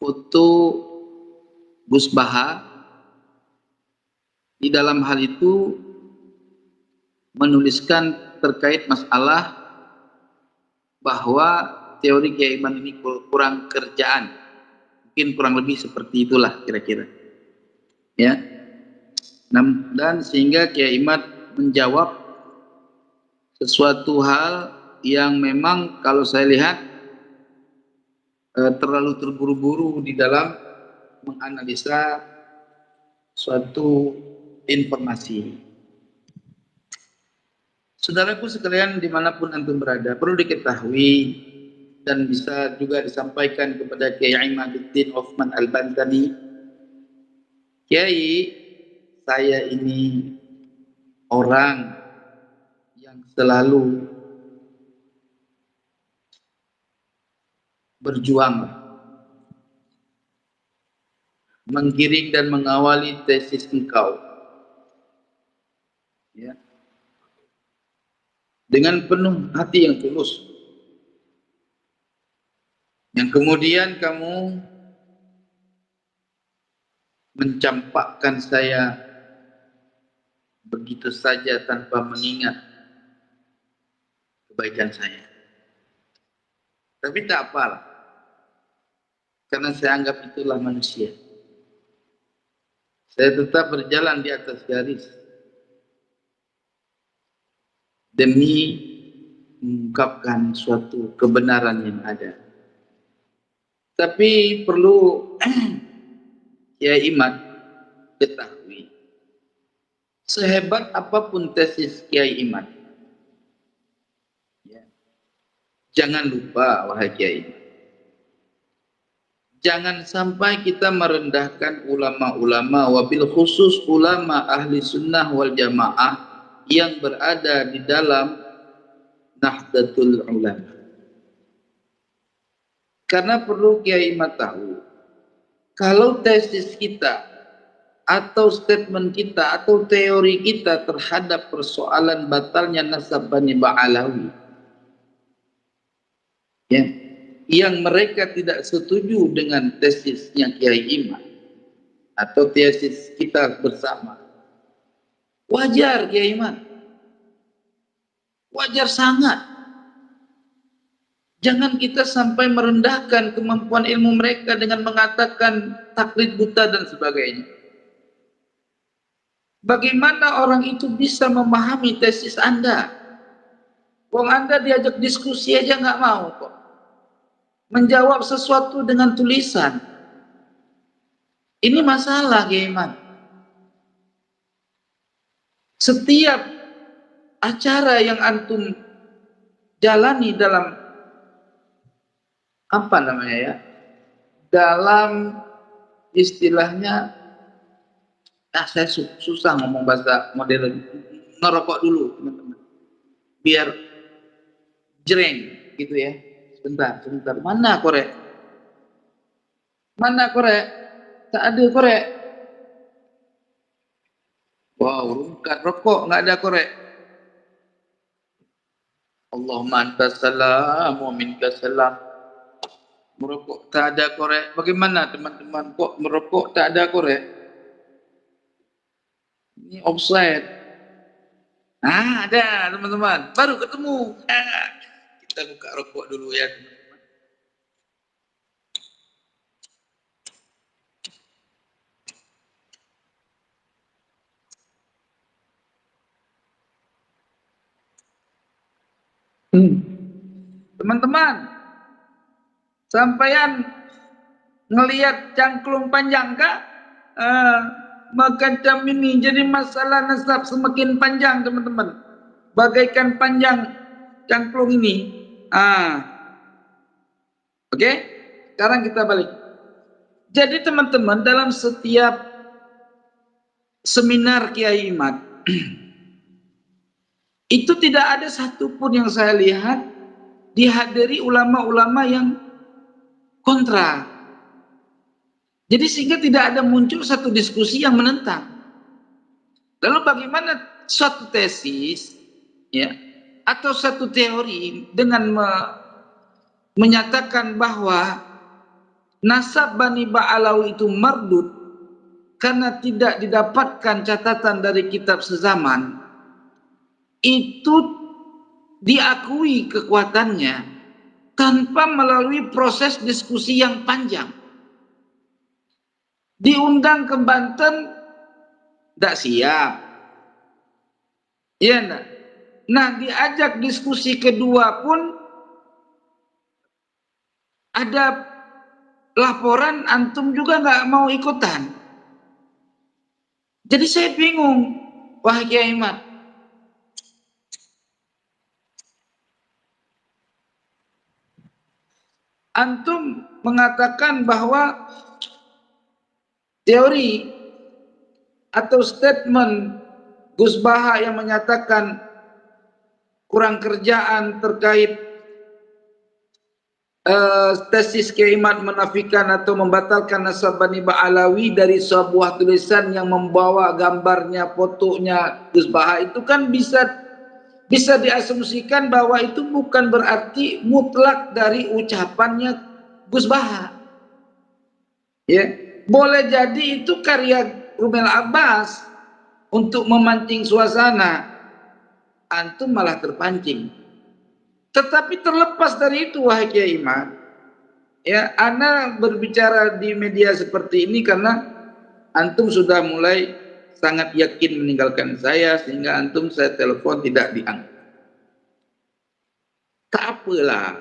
foto Gus Baha. Di dalam hal itu menuliskan terkait masalah bahwa teori Kiai Iman ini kurang kerjaan. Mungkin kurang lebih seperti itulah kira-kira. Ya. Dan sehingga Kiai Iman menjawab sesuatu hal yang memang kalau saya lihat terlalu terburu-buru di dalam menganalisa suatu informasi. Saudaraku sekalian dimanapun antum berada, perlu diketahui dan bisa juga disampaikan kepada Kiai Imaduddin Uthman Al-Bantani. Kiai, saya ini orang yang selalu berjuang menggiring dan mengawali tesis engkau, ya, dengan penuh hati yang tulus, yang kemudian kamu mencampakkan saya begitu saja tanpa mengingat kebaikan saya. Tapi tak apalah, karena saya anggap itulah manusia. Saya tetap berjalan di atas garis demi mengungkapkan suatu kebenaran yang ada. Tapi perlu Kiai Iman ketahui, sehebat apapun tesis Kiai Iman, ya, jangan lupa wahai Kiai, jangan sampai kita merendahkan ulama-ulama, wabil khusus ulama ahli sunnah wal jamaah yang berada di dalam Nahdlatul Ulama. Karena perlu Kiai Iman tahu, kalau tesis kita atau statement kita atau teori kita terhadap persoalan batalnya nasab Bani Ba'alawi, ya, yang mereka tidak setuju dengan tesisnya Kiai Iman atau tesis kita bersama, wajar Kiai Iman, wajar sangat. Jangan kita sampai merendahkan kemampuan ilmu mereka dengan mengatakan taklid buta dan sebagainya. Bagaimana orang itu bisa memahami tesis Anda? Wong Anda diajak diskusi aja nggak mau kok. Menjawab sesuatu dengan tulisan. Ini masalah, Gaiman. Setiap acara yang antum jalani dalam apa namanya ya? Dalam istilahnya, saya susah ngomong bahasa modern. Ngerokok dulu, teman-teman. Biar jreng gitu ya. Sebentar. Mana korek? Mana korek? Tak ada korek. Wow, rungkat rokok, nggak ada korek. Allahumma antas salam wa minkas salam. Merokok tak ada korek. Bagaimana teman-teman, kok merokok tak ada korek? Ini offside. Ada teman-teman, baru ketemu. Kita buka rokok dulu ya teman-teman. Teman-teman, sampean ngelihat cangklung panjang kah? Macam ini jadi masalah nasab semakin panjang teman-teman, bagaikan panjang cangklung ini. Oke, sekarang kita balik. Jadi teman-teman, dalam setiap seminar Kiai Iman itu tidak ada satupun yang saya lihat dihadiri ulama-ulama yang kontra. Jadi sehingga tidak ada muncul satu diskusi yang menentang. Lalu bagaimana suatu tesis, ya, atau satu teori dengan menyatakan bahwa nasab Bani Ba'alawi itu mardud karena tidak didapatkan catatan dari kitab sezaman, itu diakui kekuatannya tanpa melalui proses diskusi yang panjang. Diundang ke Banten, tidak siap. Iya enggak? Nah, diajak diskusi kedua pun ada laporan antum juga nggak mau ikutan. Jadi saya bingung, wahai Kiai Ahmad. Antum mengatakan bahwa teori atau statement Gus Baha yang menyatakan kurang kerjaan terkait tesis Kiai Ahmad menafikan atau membatalkan nasab Bani Ba'alawi dari sebuah tulisan yang membawa gambarnya, fotonya Gus Baha, itu kan bisa diasumsikan bahwa itu bukan berarti mutlak dari ucapannya Gus Baha. Ya, boleh jadi itu karya Rumel Abbas untuk memancing suasana, antum malah terpancing. Tetapi terlepas dari itu, wahai Kiai Ahmad, ya, ana berbicara di media seperti ini karena antum sudah mulai sangat yakin meninggalkan saya, sehingga antum saya telepon tidak diangkat. Tak apalah,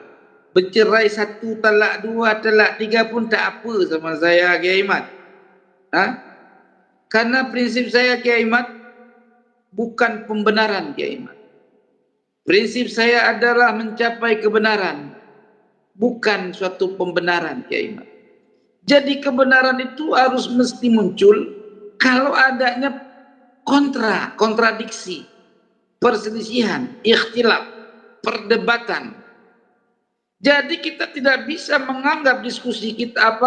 bercerai 1, talak 2, talak 3 pun tak apa sama saya, Kiai Ahmad. Karena prinsip saya, Kiai Ahmad, bukan pembenaran, Kiai Ahmad. Prinsip saya adalah mencapai kebenaran, bukan suatu pembenaran, Kiai Ahmad. Jadi kebenaran itu harus mesti muncul kalau adanya kontradiksi, perselisihan, ikhtilaf, perdebatan. Jadi kita tidak bisa menganggap diskusi kita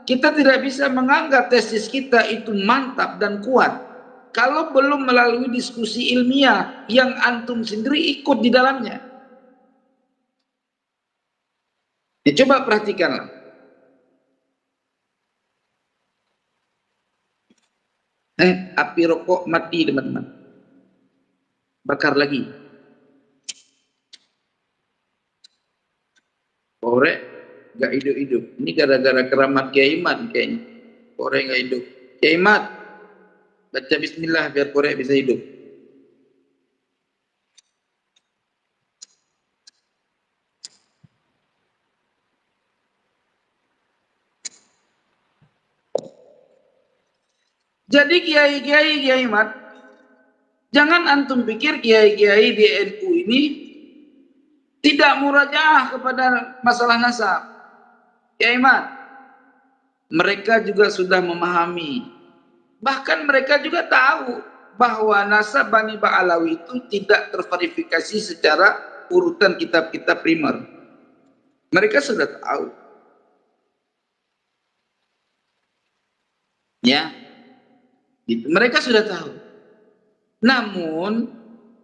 kita tidak bisa menganggap tesis kita itu mantap dan kuat kalau belum melalui diskusi ilmiah yang antum sendiri ikut di dalamnya. Ya, coba perhatikanlah. Api rokok mati, teman-teman. Bakar lagi. Korek gak hidup-hidup. Ini gara-gara keramat Kiai Ahmad kayaknya. Korek gak hidup. Kiai Ahmad, baca bismillah biar korek bisa hidup. Jadi Kiai Ahmad, jangan antum pikir kiai-kiai di NU ini tidak murajaah kepada masalah nasab. Kiai Ahmad, mereka juga sudah memahami. Bahkan mereka juga tahu bahwa nasab Bani Ba'alawi itu tidak terverifikasi secara urutan kitab-kitab primer. Mereka sudah tahu. Ya, gitu. Mereka sudah tahu. Namun,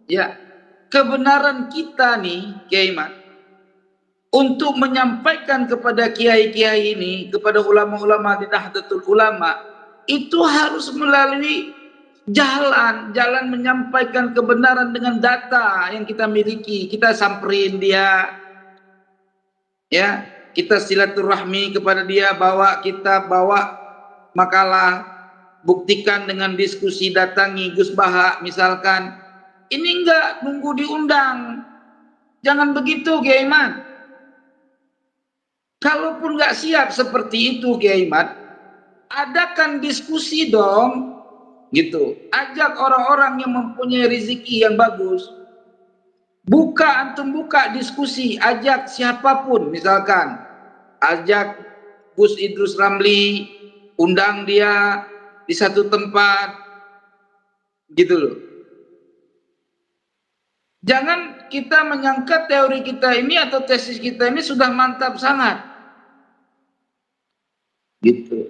ya, kebenaran kita nih, Kiai Ahmad, untuk menyampaikan kepada kiai-kiai ini, kepada ulama-ulama di Nahdlatul Ulama, itu harus melalui jalan menyampaikan kebenaran dengan data yang kita miliki. Kita samperin dia, ya, kita silaturahmi kepada dia, bawa kitab, bawa makalah, buktikan dengan diskusi, datangi Gus Baha misalkan. Ini enggak nunggu diundang, jangan begitu, Kiai Ahmad. Kalaupun nggak siap seperti itu, Kiai Ahmad, adakan diskusi dong, gitu. Ajak orang-orang yang mempunyai rezeki yang bagus. Antum buka diskusi, ajak siapapun, misalkan ajak Gus Idrus Ramli, undang dia di satu tempat, gitu loh. Jangan kita menyangka teori kita ini atau tesis kita ini sudah mantap sangat. Gitu.